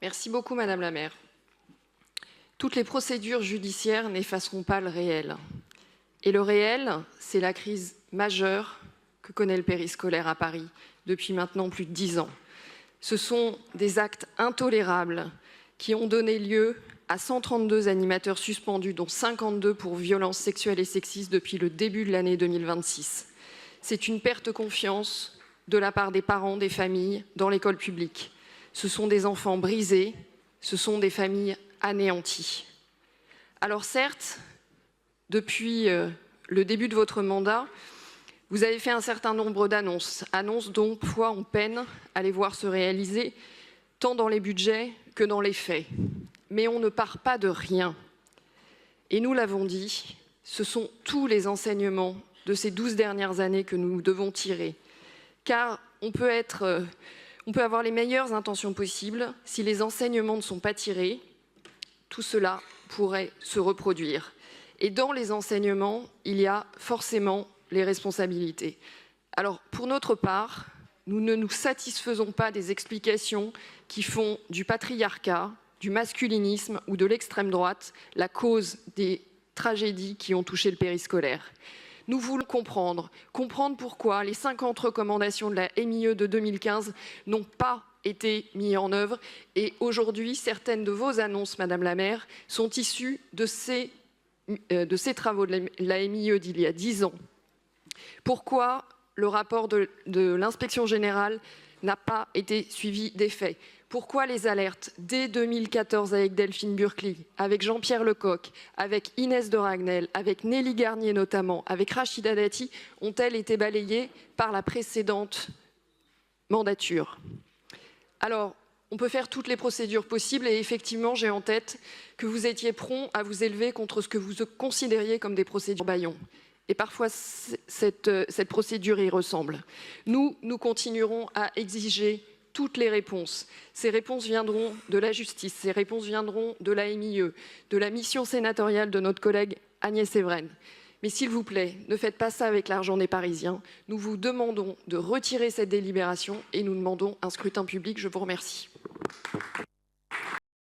Merci beaucoup, Madame la maire. Toutes les procédures judiciaires n'effaceront pas le réel. Et le réel, c'est la crise majeure que connaît le périscolaire à Paris depuis maintenant plus de 10 ans. Ce sont des actes intolérables qui ont donné lieu à 132 animateurs suspendus, dont 52 pour violences sexuelles et sexistes depuis le début de l'année 2026. C'est une perte de confiance de la part des parents, des familles, dans l'école publique. Ce sont des enfants brisés, ce sont des familles anéanties. Alors certes, depuis le début de votre mandat, vous avez fait un certain nombre d'annonces, annonces dont parfois on peine à les voir se réaliser, tant dans les budgets que dans les faits. Mais on ne part pas de rien. Et nous l'avons dit, ce sont tous les enseignements de ces 12 dernières années que nous devons tirer. Car on peut avoir les meilleures intentions possibles, si les enseignements ne sont pas tirés, tout cela pourrait se reproduire. Et dans les enseignements, il y a forcément les responsabilités. Alors, pour notre part, nous ne nous satisfaisons pas des explications qui font du patriarcat, du masculinisme ou de l'extrême droite la cause des tragédies qui ont touché le périscolaire. Nous voulons comprendre pourquoi les 50 recommandations de la MIE de 2015 n'ont pas été mises en œuvre. Et aujourd'hui, certaines de vos annonces, Madame la maire, sont issues de ces travaux de la MIE d'il y a 10 ans. Pourquoi le rapport de l'inspection générale n'a pas été suivi des faits? Pourquoi les alertes dès 2014 avec Delphine Burkli, avec Jean-Pierre Lecoq, avec Inès de Ragnel, avec Nelly Garnier notamment, avec Rachida Dati, ont-elles été balayées par la précédente mandature? Alors, on peut faire toutes les procédures possibles et effectivement, j'ai en tête que vous étiez prompt à vous élever contre ce que vous considériez comme des procédures bâillons. Et parfois, cette procédure y ressemble. Nous continuerons à exiger toutes les réponses. Ces réponses viendront de la justice, ces réponses viendront de la MIE, de la mission sénatoriale de notre collègue Agnès Evren. Mais s'il vous plaît, ne faites pas ça avec l'argent des Parisiens. Nous vous demandons de retirer cette délibération et nous demandons un scrutin public. Je vous remercie.